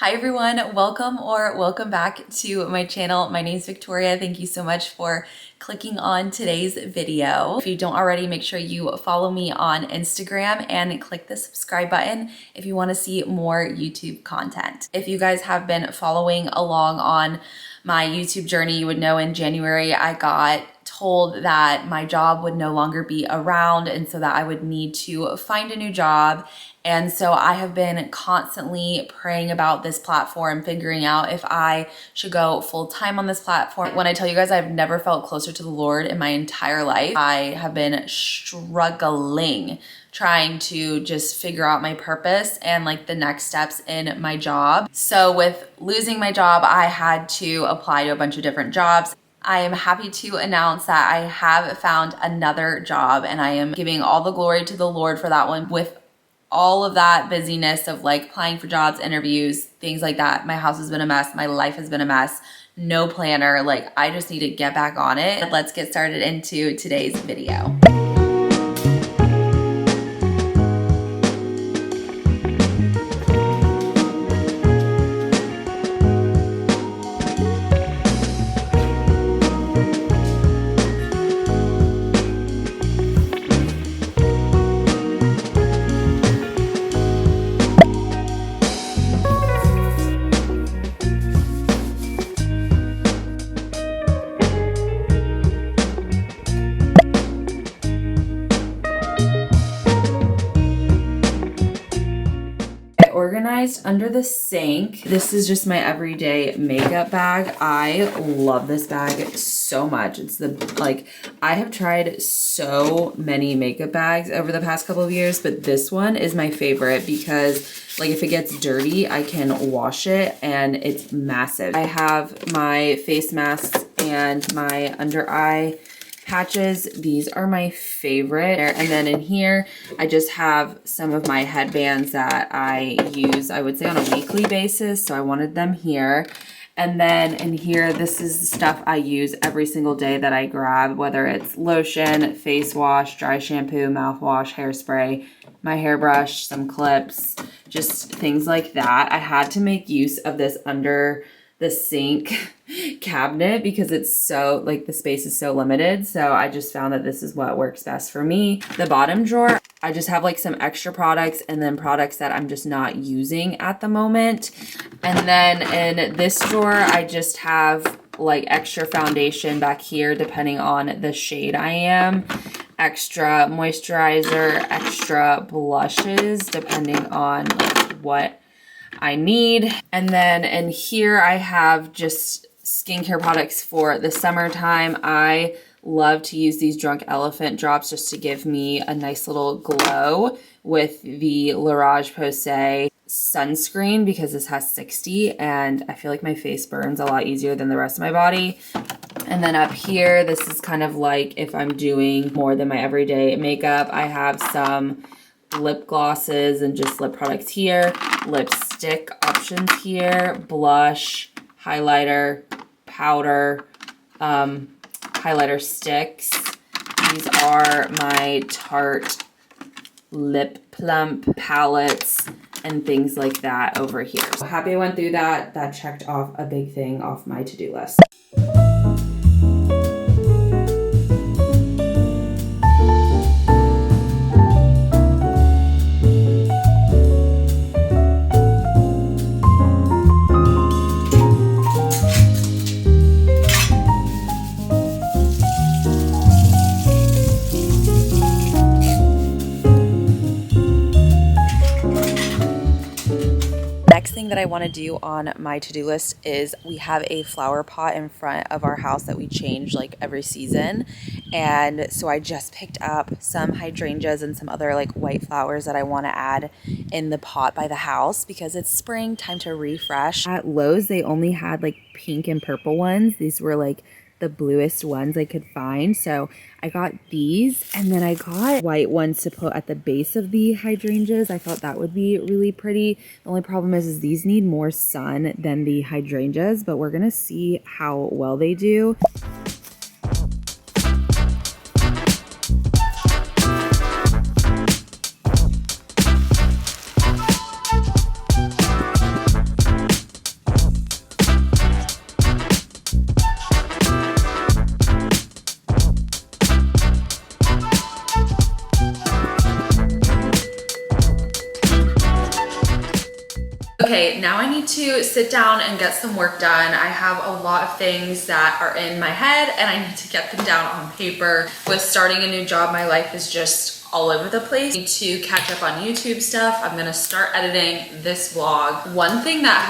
Hi everyone, welcome back to my channel. My name is Victoria. Thank you so much for clicking on today's video. If you don't already, make sure you follow me on Instagram and click the subscribe button if you want to see more YouTube content. If you guys have been following along on my YouTube journey, you would know in January I got told that my job would no longer be around and so that I would need to find a new job. And so I have been constantly praying about this platform, figuring out if I should go full-time on this platform. When I tell you guys I've never felt closer to the Lord in my entire life, I have been struggling trying to just figure out my purpose and like the next steps in my job. So with losing my job, I had to apply to a bunch of different jobs. I am happy to announce that I have found another job and I am giving all the glory to the Lord for that one. With all of that busyness of like applying for jobs, interviews, things like that, my house has been a mess. My life has been a mess. No planner. Like I just need to get back on it. Let's get started into today's video. Organized under the sink. This is just my everyday makeup bag. I love this bag so much. It's I have tried so many makeup bags over the past couple of years, but this one is my favorite because like if it gets dirty, I can wash it and it's massive. I have my face masks and my under eye patches. These are my favorite. And then in here, I just have some of my headbands that I use, I would say on a weekly basis. So I wanted them here. And then in here, this is the stuff I use every single day that I grab, whether it's lotion, face wash, dry shampoo, mouthwash, hairspray, my hairbrush, some clips, just things like that. I had to make use of this under the sink cabinet because it's so like the space is so limited. So I just found that this is what works best for me. The bottom drawer, I just have like some extra products and then products that I'm just not using at the moment. And then in this drawer, I just have like extra foundation back here depending on the shade I am, extra moisturizer, extra blushes depending on like what I need. And then in here I have just skincare products for the summertime. I love to use these Drunk Elephant drops just to give me a nice little glow with the La Roche-Posay sunscreen because this has 60 and I feel like my face burns a lot easier than the rest of my body. And then up here, this is kind of like if I'm doing more than my everyday makeup, I have some lip glosses and just lip products here, lipstick options here, blush, highlighter, powder, highlighter sticks. These are my Tarte lip plump palettes and things like that over here. So happy I went through that. That checked off a big thing off my to-do list. That I want to do on my to-do list is we have a flower pot in front of our house that we change like every season, and so I just picked up some hydrangeas and some other like white flowers that I want to add in the pot by the house because it's spring, time to refresh. At Lowe's they only had like pink and purple ones. These were like the bluest ones I could find. So I got these, and then I got white ones to put at the base of the hydrangeas. I thought that would be really pretty. The only problem is these need more sun than the hydrangeas, but we're gonna see how well they do. Okay, now I need to sit down and get some work done. I have a lot of things that are in my head and I need to get them down on paper. With starting a new job, my life is just all over the place. I need to catch up on YouTube stuff. I'm gonna start editing this vlog. One thing that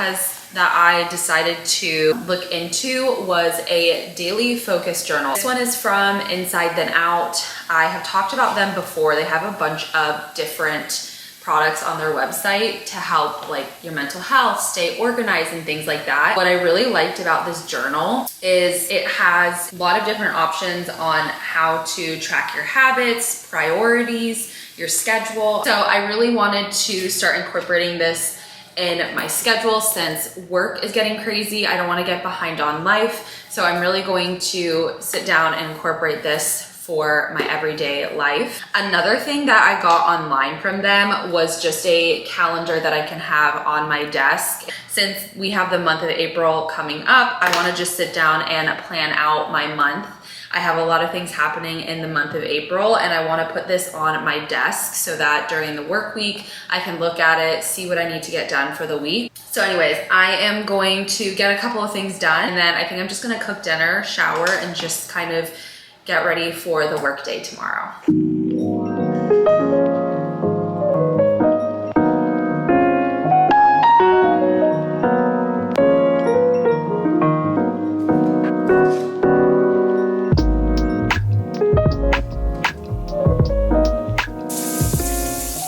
I decided to look into was a daily focus journal. This one is from Inside Then Out. I have talked about them before. They have a bunch of different products on their website to help like your mental health, stay organized and things like that. What I really liked about this journal is it has a lot of different options on how to track your habits, priorities, your schedule. So I really wanted to start incorporating this in my schedule since work is getting crazy. I don't want to get behind on life. So I'm really going to sit down and incorporate this for my everyday life. Another thing that I got online from them was just a calendar that I can have on my desk. Since we have the month of April coming up, I want to just sit down and plan out my month. I have a lot of things happening in the month of April and I want to put this on my desk so that during the work week, I can look at it, see what I need to get done for the week. So anyways, I am going to get a couple of things done and then I think I'm just going to cook dinner, shower, and just kind of get ready for the work day tomorrow.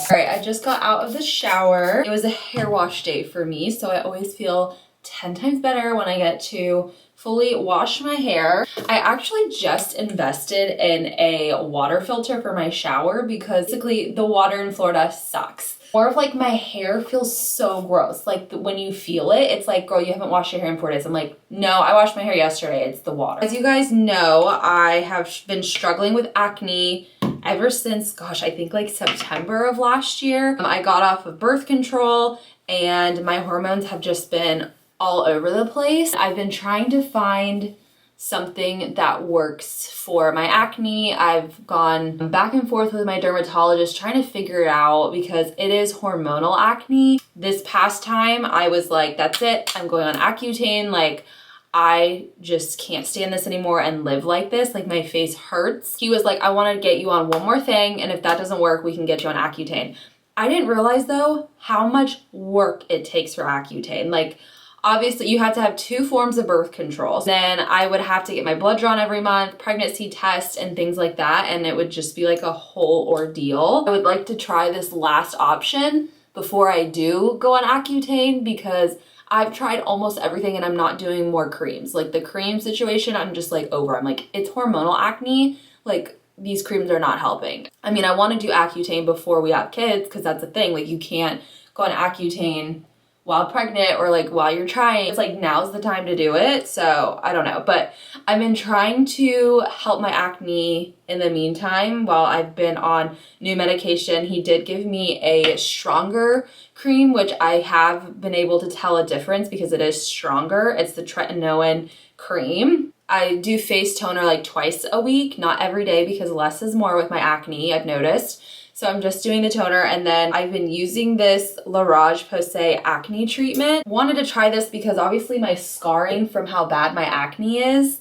All right, I just got out of the shower. It was a hair wash day for me, so I always feel 10 times better when I get to fully wash my hair. I actually just invested in a water filter for my shower because basically the water in Florida sucks. More of like my hair feels so gross. Like when you feel it, it's like, girl, you haven't washed your hair in 4 days. I'm like, no, I washed my hair yesterday. It's the water. As you guys know, I have been struggling with acne ever since, gosh, I think like September of last year. I got off of birth control and my hormones have just been all over the place. I've been trying to find something that works for my acne. I've gone back and forth with my dermatologist trying to figure it out because it is hormonal acne. This past time I was like, that's it, I'm going on Accutane. Like I just can't stand this anymore and live like this. Like my face hurts. He was like, I want to get you on one more thing and if that doesn't work, we can get you on Accutane. I didn't realize though how much work it takes for Accutane. Like obviously you have to have 2 forms of birth control. Then I would have to get my blood drawn every month, pregnancy test and things like that. And it would just be like a whole ordeal. I would like to try this last option before I do go on Accutane because I've tried almost everything and I'm not doing more creams. Like the cream situation, I'm just like over. I'm like, it's hormonal acne. Like these creams are not helping. I mean, I want to do Accutane before we have kids because that's the thing. Like you can't go on Accutane while pregnant or like while you're trying. It's like now's the time to do it. So I don't know, but I've been trying to help my acne in the meantime while I've been on new medication. He did give me a stronger cream, which I have been able to tell a difference because it is stronger. It's the tretinoin cream. I do face toner like twice a week, not every day because less is more with my acne, I've noticed. So I'm just doing the toner and then I've been using this La Roche-Posay acne treatment. Wanted to try this because obviously my scarring from how bad my acne is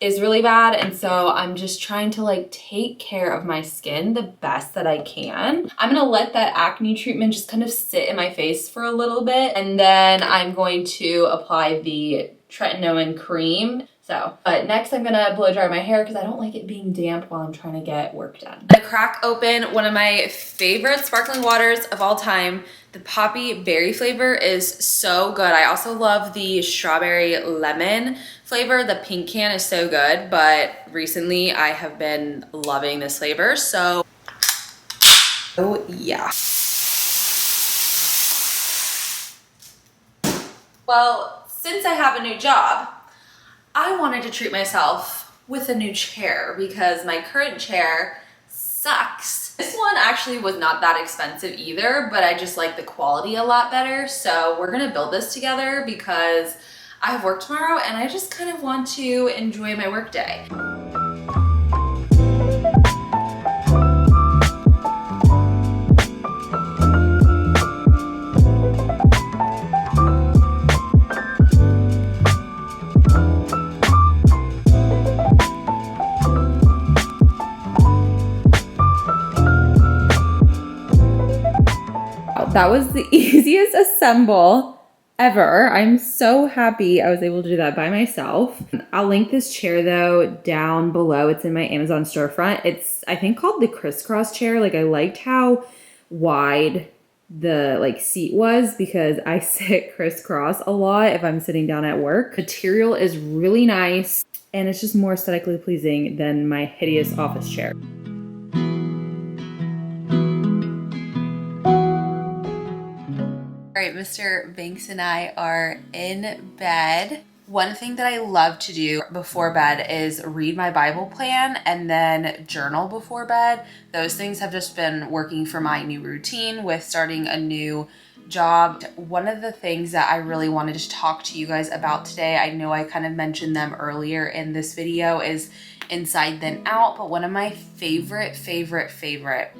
really bad. And so I'm just trying to like take care of my skin the best that I can. I'm gonna let that acne treatment just kind of sit in my face for a little bit. And then I'm going to apply the tretinoin cream. But next I'm gonna blow dry my hair because I don't like it being damp while I'm trying to get work done. I crack open one of my favorite sparkling waters of all time. The poppy berry flavor is so good. I also love the strawberry lemon flavor. The pink can is so good, but recently I have been loving this flavor. So, oh yeah. Well, since I have a new job, I wanted to treat myself with a new chair because my current chair sucks. This one actually was not that expensive either, but I just like the quality a lot better. So we're gonna build this together because I have work tomorrow and I just kind of want to enjoy my work day. that was the easiest assemble ever. I'm so happy I was able to do that by myself. I'll link this chair though down below. It's in my Amazon storefront. It's, I think, called the crisscross chair. Like, I liked how wide the like seat was because I sit crisscross a lot if I'm sitting down at work. Material is really nice and it's just more aesthetically pleasing than my hideous office chair. All right, Mr. Banks and I are in bed. One thing that I love to do before bed is read my Bible plan and then journal before bed. Those things have just been working for my new routine with starting a new job. One of the things that I really wanted to talk to you guys about today, I know I kind of mentioned them earlier in this video, is Inside Then Out, but one of my favorite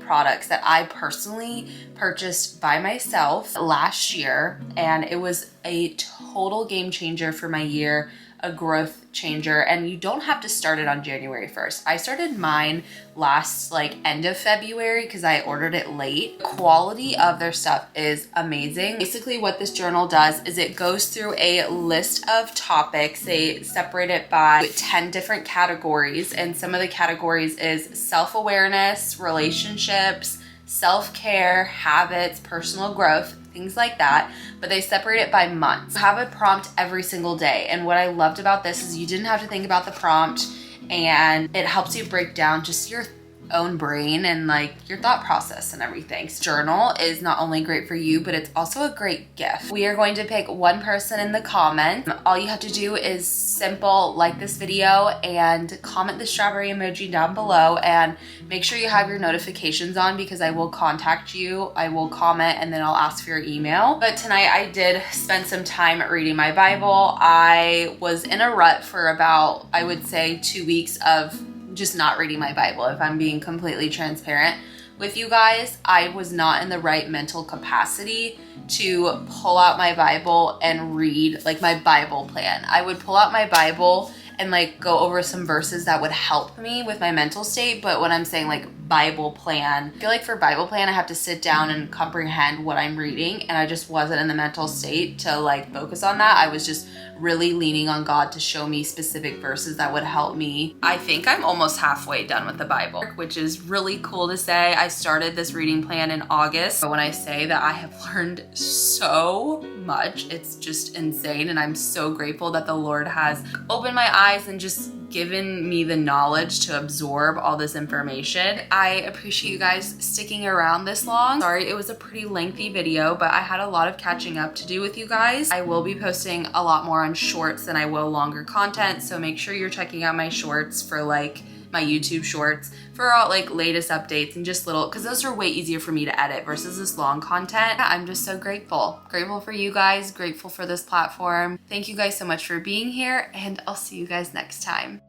products that I personally purchased by myself last year, and it was a total game changer for my year, a growth changer, and you don't have to start it on January 1st. I started mine last end of February because I ordered it late. The quality of their stuff is amazing. Basically what this journal does is it goes through a list of topics. They separate it by 10 different categories, and some of the categories is self-awareness, relationships, self-care, habits, personal growth, things like that, but they separate it by months. You have a prompt every single day, and what I loved about this is you didn't have to think about the prompt, and it helps you break down just your own brain and your thought process and everything. This journal is not only great for you, but it's also a great gift. We are going to pick one person in the comments. All you have to do is simple like this video and comment the strawberry emoji down below, and make sure you have your notifications on because I will contact you, I will comment, and then I'll ask for your email. But tonight I did spend some time reading my Bible. I was in a rut for about, I would say, 2 weeks of just not reading my Bible. If I'm being completely transparent with you guys, I was not in the right mental capacity to pull out my Bible and read my Bible plan. I would pull out my Bible and go over some verses that would help me with my mental state. But when I'm saying Bible plan, I feel for Bible plan, I have to sit down and comprehend what I'm reading. And I just wasn't in the mental state to focus on that. I was just really leaning on God to show me specific verses that would help me. I think I'm almost halfway done with the Bible, which is really cool to say. I started this reading plan in August, but when I say that I have learned so much, it's just insane. And I'm so grateful that the Lord has opened my eyes and just given me the knowledge to absorb all this information. I appreciate you guys sticking around this long. Sorry, it was a pretty lengthy video, but I had a lot of catching up to do with you guys. I will be posting a lot more on shorts than I will longer content, so make sure you're checking out my shorts for my YouTube shorts for all latest updates and just little, because those are way easier for me to edit versus this long content. I'm just so grateful for you guys, grateful for this platform. Thank you guys so much for being here, and I'll see you guys next time.